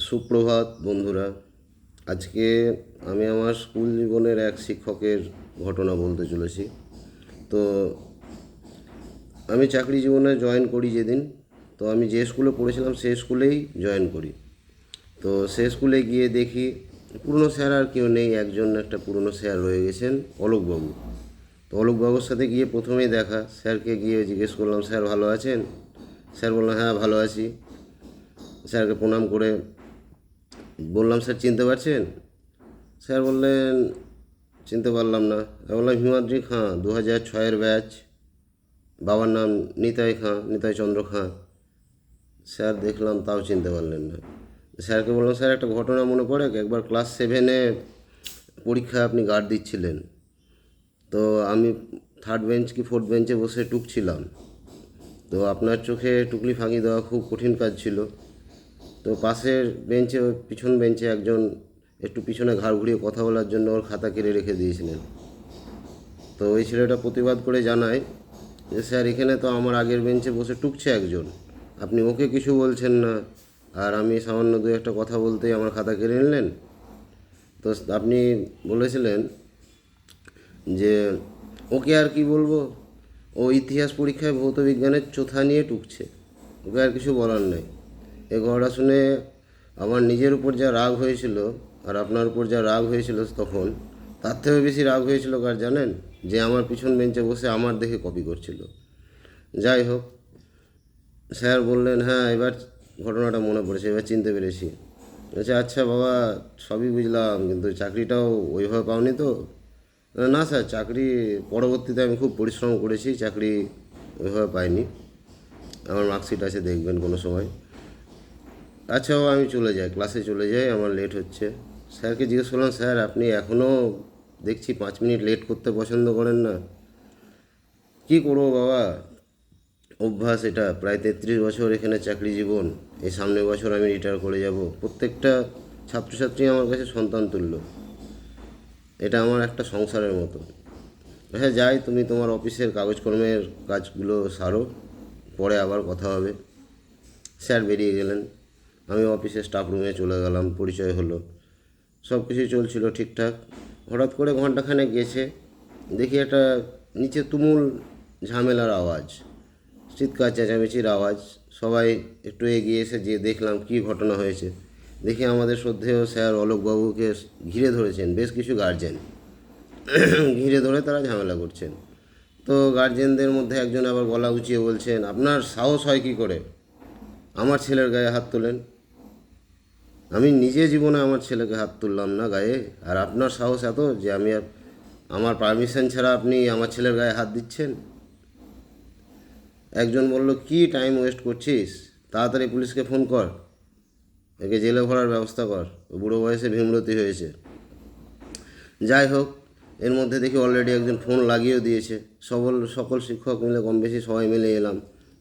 সুপ্রভাত বন্ধুরা। আজকে আমি আমার স্কুল জীবনের এক শিক্ষকের ঘটনা বলতে চলেছি। তো আমি চাকরি জীবনে জয়েন করি যেদিন, তো আমি যে স্কুলে পড়েছিলাম সেই স্কুলেই জয়েন করি। তো সে স্কুলে গিয়ে দেখি পুরনো স্যার আর কেউ নেই, একটা পুরনো স্যার রয়ে গেছেন, অলোকবাবু। তো অলোকবাবুর সাথে গিয়ে প্রথমেই দেখা, স্যারকে গিয়ে জিজ্ঞেস করলাম, স্যার ভালো আছেন? স্যার বললাম, হ্যাঁ ভালো আছি। স্যারকে প্রণাম করে বললাম, স্যার চিনতে পারছেন? স্যার বললেন, চিনতে পারলাম না। আমি বললাম, হিমাদ্রি খাঁ, 2006-এর ব্যাচ, বাবার নাম নিতাই খাঁ, নিতাই চন্দ্র খাঁ। স্যার দেখলাম তাও চিনতে পারলেন না। স্যারকে বললাম, স্যার একটা ঘটনা মনে পড়ে, একবার ক্লাস 7-এ পরীক্ষায় আপনি গার্ড দিচ্ছিলেন, তো আমি 3rd বেঞ্চ কি 4th বেঞ্চে বসে টুকছিলাম, তো আপনার চোখে টুকলি ফাঁকি দেওয়া খুব কঠিন কাজ ছিল। তো পাশের বেঞ্চে, পিছন বেঞ্চে একজন একটু পিছনে ঘাড় ঘুরিয়ে কথা বলার জন্য ওর খাতা কেড়ে রেখে দিয়েছিলেন। তো ওই ছেলেটা প্রতিবাদ করে জানায় যে, স্যার এখানে তো আমার আগের বেঞ্চে বসে টুকছে একজন, আপনি ওকে কিছু বলছেন না, আর আমি সামান্য দু একটা কথা বলতেই আমার খাতা কেড়ে নিলেন। তো আপনি বলেছিলেন যে, ওকে আর কি বলবো, ও ইতিহাস পরীক্ষায় ভৌত বিজ্ঞানের চোথা নিয়ে টুকছে, ওকে আর কিছু বলার নেই। এ কথাটা শুনে আমার নিজের উপর যা রাগ হয়েছিল, আর আপনার উপর যা রাগ হয়েছিল তখন, তার থেকেও বেশি রাগ হয়েছিল কার জানেন? যে আমার পিছন বেঞ্চে বসে আমার দেখে কপি করছিল। যাই হোক, স্যার বললেন, হ্যাঁ এবার ঘটনাটা মনে পড়েছে, এবার চিনতে পেরেছি। বলছে, আচ্ছা বাবা, সবই বুঝলাম, কিন্তু চাকরিটাও ওইভাবে পাওনি তো? না স্যার, চাকরি পরবর্তীতে আমি খুব পরিশ্রম করেছি, চাকরি ওইভাবে পাইনি, আমার মার্কশিট আছে, দেখবেন কোনো সময়। আচ্ছা বাবা, আমি চলে যাই, ক্লাসে চলে যাই, আমার লেট হচ্ছে। স্যারকে জিজ্ঞেস করলাম, স্যার আপনি এখনও দেখছি 5 মিনিট লেট করতে পছন্দ করেন না। কী করবো বাবা, অভ্যাস এটা, প্রায় 33 বছর এখানে চাকরি জীবন, এই সামনের বছর আমি রিটায়ার করে যাব। প্রত্যেকটা ছাত্রছাত্রী আমার কাছে সন্তান তুল্য, এটা আমার একটা সংসারের মতো। হ্যাঁ যাই, তুমি তোমার অফিসের কাগজকর্মের কাজগুলো সারো, পরে আবার কথা হবে। স্যার বেরিয়ে গেলেন, আমি অফিসের স্টাফ রুমে চলে গেলাম, পরিচয় হলো, সব কিছুই চলছিল ঠিকঠাক। হঠাৎ করে ঘন্টাখানেক গেছে, দেখি একটা নিচে তুমুল ঝামেলার আওয়াজ, চিৎকার চেঁচামেচির আওয়াজ। সবাই একটু এগিয়ে এসে যে দেখলাম কী ঘটনা হয়েছে, দেখি আমাদের শ্রদ্ধেয় স্যার অলোকবাবুকে ঘিরে ধরেছেন বেশ কিছু গার্জেন। ঘিরে ধরে তারা ঝামেলা করছেন। তো গার্জেনদের মধ্যে একজন আবার গলা উঁচিয়ে বলছেন, আপনার সাহস হয় কী করে আমার ছেলের গায়ে হাত তোলেন? আমি নিজে জীবনে আমার ছেলেকে হাত তুললাম না গায়ে, আর আপনার সাহস এত যে আমার পারমিশন ছাড়া আপনি আমার ছেলের গায়ে হাত দিচ্ছেন? একজন বলল, কি টাইম ওয়েস্ট করছিস, তাড়াতাড়ি পুলিশকে ফোন কর, একে জেলে ভরার ব্যবস্থা কর, বুড়ো বয়সে ভীমরতি হয়েছে। যাই হোক, এর মধ্যে দেখি অলরেডি একজন ফোন লাগিয়েও দিয়েছে। সকল শিক্ষক মিলে, কম বেশি সবাই মিলে এলাম,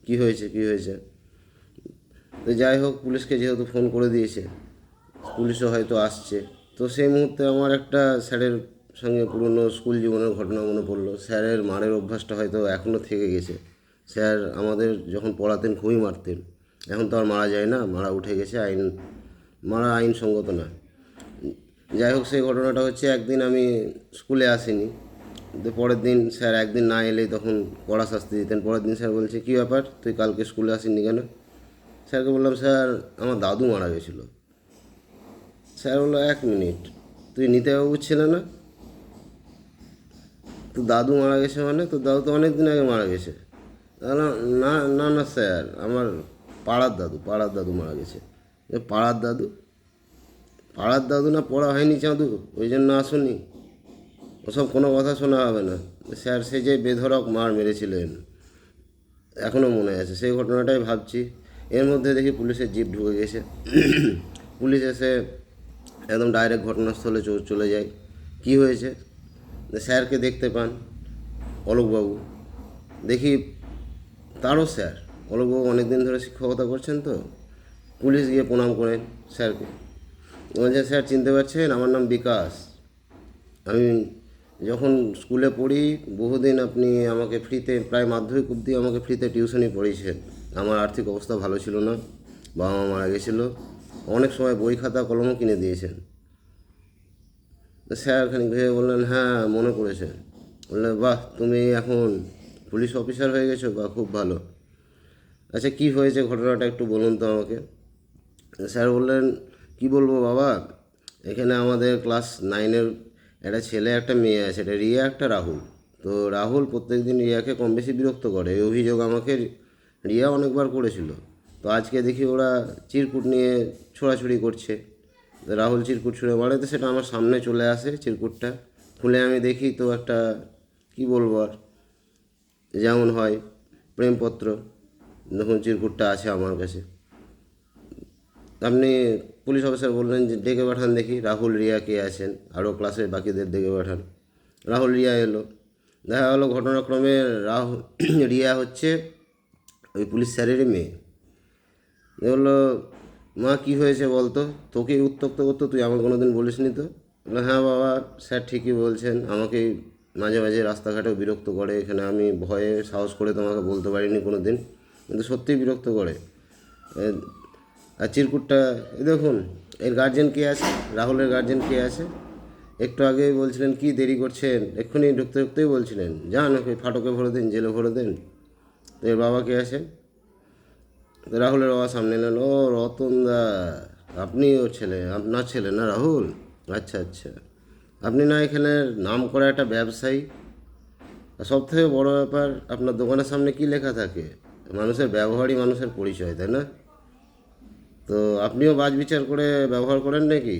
কি হয়েছে কি হয়েছে। তো যাই হোক, পুলিশকে যেহেতু ফোন করে দিয়েছে, পুলিশও হয়তো আসছে। তো সেই মুহূর্তে আমার একটা স্যারের সঙ্গে পুরনো স্কুল জীবনের ঘটনা মনে পড়লো। স্যারের মারের অভ্যাসটা হয়তো এখনও থেকে গেছে। স্যার আমাদের যখন পড়াতেন খুবই মারতেন, এখন তো আর মারা যায় না, মারা উঠে গেছে, মারা আইনসঙ্গত না। যাই হোক, সেই ঘটনাটা হচ্ছে, একদিন আমি স্কুলে আসিনি, তো পরের দিন স্যার একদিন না এলেই তখন কড়া শাস্তি দিতেন। পরের দিন স্যার বলছে, কী ব্যাপার, তুই কালকে স্কুলে আসিনি কেন? স্যারকে বললাম, স্যার আমার দাদু মারা গেছিলো। স্যার বললো, 1 মিনিট, তুই নিতেবাবুর ছেলে না? তো দাদু মারা গেছে মানে? তো দাদু তো অনেক দিন আগে মারা গেছে। না না না না স্যার, আমার পাড়ার দাদু মারা গেছে। পাড়ার দাদু? পাড়ার দাদু না পড়া হয়নি চাঁদু, ওই জন্য আসুনি? ওসব কোনো কথা শোনা হবে না। স্যার সে যে বেধড়ক মার মেরেছিলেন, এখনও মনে আছে, সেই ঘটনাটাই ভাবছি। এর মধ্যে দেখি পুলিশের জিপ ঢুকে গেছে। পুলিশ এসে একদম ডাইরেক্ট ঘটনাস্থলে চলে যায়। কি হয়েছে? স্যারকে দেখতে পান, অলোকবাবু। দেখি তারও স্যার, অলোকবাবু অনেক দিন ধরে শিক্ষকতা করছেন তো। পুলিশ গিয়ে প্রণাম করেন স্যারকে, বলছে, স্যার চিনতে পারছেন, আমার নাম বিকাশ। আমি যখন স্কুলে পড়ি বহুদিন আপনি আমাকে ফ্রিতে, প্রায় মাধ্যমিক অবধি আমাকে ফ্রিতে টিউশনি পড়িয়েছেন। আমার আর্থিক অবস্থা ভালো ছিল না, বাবা মা মারা গেছিলো, অনেক সময় বই খাতা কলমও কিনে দিয়েছেন। তো স্যার খানিক ভেবে বললেন, হ্যাঁ মনে পড়েছে। বললেন, বাহ তুমি এখন পুলিশ অফিসার হয়ে গেছো, বা খুব ভালো। আচ্ছা কী হয়েছে ঘটনাটা একটু বলুন তো আমাকে। স্যার বললেন, কি বলবো বাবা, এখানে আমাদের ক্লাস 9-এর একটা ছেলে একটা মেয়ে আছে, এটা রিয়া একটা রাহুল। তো রাহুল প্রত্যেকদিন রিয়াকে কম বেশি বিরক্ত করে, এই অভিযোগ আমাকে রিয়া অনেকবার করেছিল। তো আজকে দেখি ওরা চিরকুট নিয়ে ছোড়াছুড়ি করছে। তো রাহুল চিরকুট ছুঁড়ে মারে, তো সেটা আমার সামনে চলে আসে, চিরকুটটা খুলে আমি দেখি তো একটা, কি বলবো আর, যেমন হয় প্রেমপত্র, দেখুন চিরকুটটা আছে আমার কাছে। আপনি পুলিশ অফিসার বললেন যে ডেকে পাঠান দেখি রাহুল রিয়া কে আছেন, আরও ক্লাসের বাকিদের ডেকে পাঠান। রাহুল রিয়া এলো, দেখা গেলো ঘটনাক্রমে রাহুল রিয়া হচ্ছে ওই পুলিশ স্যারেরই মেয়ে। বললো, মা কী হয়েছে বলতো, তোকে উত্ত্যক্ত করতো, তুই আমার কোনো দিন বলিস নি তো। বললো, হ্যাঁ বাবা স্যার ঠিকই বলছেন, আমাকে মাঝে মাঝে রাস্তাঘাটেও বিরক্ত করে, এখানে আমি ভয়ে সাহস করে তোমাকে বলতে পারিনি কোনো দিন, কিন্তু সত্যিই বিরক্ত করে। আর চিরকুটটা দেখুন, এর গার্জেন কে আছে, রাহুলের গার্জেন কে আছে। একটু আগেই বলছিলেন কি দেরি করছেন, এক্ষুনি ঢুকতে ঢুকতেই বলছিলেন যান ওকে ফাটকে ভরে দিন, জেলে ভরে দিন। তো এর বাবা কে আছে। তো রাহুলের বাবা সামনে এলেন, ও রতনদা, আপনি ওর ছেলে, আপনার ছেলে না রাহুল, আচ্ছা আচ্ছা। আপনি না এখানে নাম করা একটা ব্যবসায়ী, আর সব থেকে বড়ো ব্যাপার আপনার দোকানের সামনে কি লেখা থাকে, মানুষের ব্যবহারই মানুষের পরিচয়, তাই না? তো আপনিও বাজ বিচার করে ব্যবহার করেন নাকি,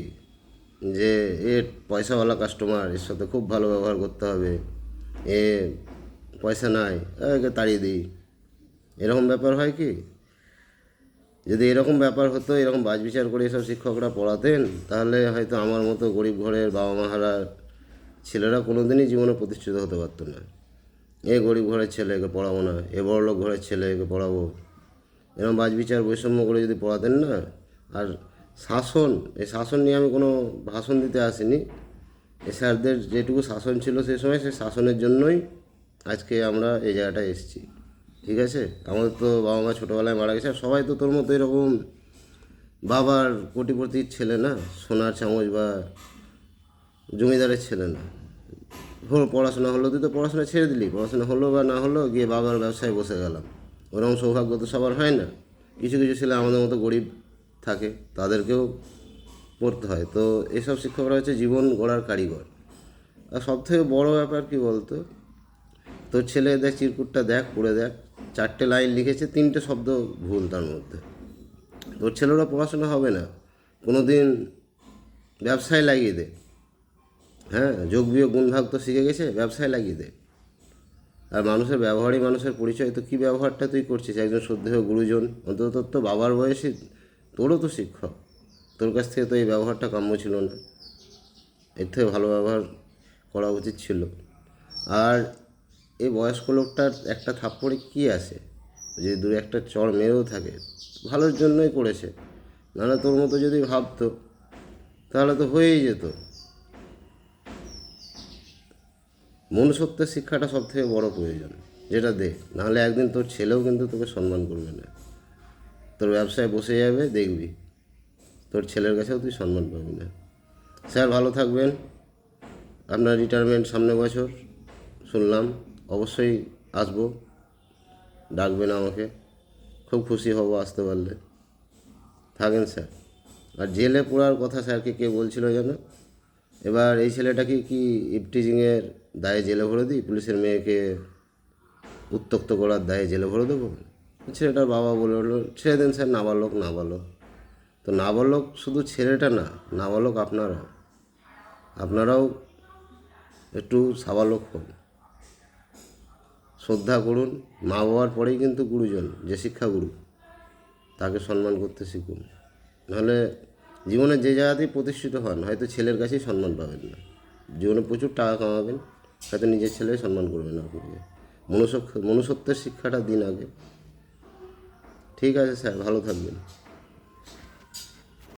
যে এ পয়সাওয়ালা কাস্টমার, এর সাথে খুব ভালো ব্যবহার করতে হবে, এ পয়সা নাই একে তাড়িয়ে দিই, এরকম ব্যাপার হয় কি? যদি এরকম ব্যাপার হতো, এরকম বাজ বিচার করে এসব শিক্ষকরা পড়াতেন, তাহলে হয়তো আমার মতো গরিব ঘরের বাবা মাহারা ছেলেরা কোনো দিনই জীবনে প্রতিষ্ঠিত হতে পারতো না। এ গরিব ঘরের ছেলে, একে পড়াবো না, এ বড়লোক ঘরের ছেলে, একে পড়াবো, এরকম বাজ বিচার বৈষম্য করে যদি পড়াতেন না। আর শাসন, এই শাসন নিয়ে আমি কোনো ভাষণ দিতে আসিনি, এ স্যারদের যেটুকু শাসন ছিল সেই সময়, সেই শাসনের জন্যই আজকে আমরা এই জায়গাটায় এসেছি। ঠিক আছে, আমাদের তো বাবা মা ছোটোবেলায় মারা গেছে, আর সবাই তো তোর মতো এরকম বাবার কোটিপতির ছেলে না, সোনার চামচ বা জমিদারের ছেলে না। পড়াশোনা হলো, তুই তো পড়াশোনা ছেড়ে দিলি, পড়াশোনা হলো বা না হলো, গিয়ে বাবার ব্যবসায় বসে গেলাম। ওরকম সৌভাগ্য তো সবার হয় না, কিছু কিছু ছেলে আমাদের মতো গরিব থাকে, তাদেরকেও পড়তে হয়। তো এসব শিক্ষকরা হচ্ছে জীবন গড়ার কারিগর। আর সবথেকে বড় ব্যাপার কি বলতো, তোর ছেলে দেখ চিরকুটটা দেখ, পড়ে দেখ, 4টে লাইন লিখেছে, 3টে শব্দ ভুল তার মধ্যে। তোর ছেলেরা পড়াশোনা হবে না, কোনো দিন ব্যবসায় লাগিয়ে দে। হ্যাঁ, যোগ বিয়োগ গুণ ভাগ তো শিখে গেছে, ব্যবসায় লাগিয়ে দে। আর মানুষের ব্যবহারই মানুষের পরিচয়, তো কী ব্যবহারটা তুই করছিস, একজন শ্রদ্ধেয় গুরুজন, অন্তত তোর তো বাবার বয়সী, তোরও তো শিক্ষক, তোর কাছ থেকে তো এই ব্যবহারটা কাম্য ছিল না, এর থেকে ভালো ব্যবহার করা উচিত ছিল। আর এই বয়স্ক লোকটার একটা থাপ্পড়ে কী আসে, যদি দূরে একটা চড় মেরেও থাকে, ভালোর জন্যই করেছে, নাহলে তোর মতো যদি ভাবতো তাহলে তো হয়েই যেত। মনুষ্যত্বের শিক্ষাটা সব থেকে বড়ো প্রয়োজন, যেটা দে, নাহলে একদিন তোর ছেলেও কিন্তু তোকে সম্মান করবে না, তোর ব্যবসায় বসে যাবে, দেখবি তোর ছেলের কাছেও তুই সম্মান পাবি না। স্যার ভালো থাকবেন, আপনার রিটায়ারমেন্ট সামনে বছর শুনলাম, অবশ্যই আসবো, ডাকবেন আমাকে, খুব খুশি হব আসতে পারলে। থাকেন স্যার। আর জেলে পড়ার কথা স্যারকে কে বলছিল যেন, এবার এই ছেলেটাকে কি ইভটিজিংয়ের দায়ে জেলে ভরে দিই, পুলিশের মেয়েকে উত্ত্যক্ত করার দায়ে জেলে ভরে দেবো? ছেলেটার বাবা বলে উঠলো, ছেড়ে দেন স্যার, নাবালক নাবালক। তো নাবালক শুধু ছেলেটা না, নাবালক আপনারাও একটু সাবালক হন, শ্রদ্ধা করুন, মা বাবার পরেই কিন্তু গুরুজন, যে শিক্ষাগুরু, তাকে সম্মান করতে শিখুন। নাহলে জীবনে যে জায়গাতেই প্রতিষ্ঠিত হন, হয়তো ছেলের কাছেই সম্মান পাবেন না। জীবনে প্রচুর টাকা কামাবেন, হয়তো নিজের ছেলে সম্মান করবে না আপনাকে। মনুষ্যত্বের শিক্ষাটা দিন আগে। ঠিক আছে স্যার, ভালো থাকবেন।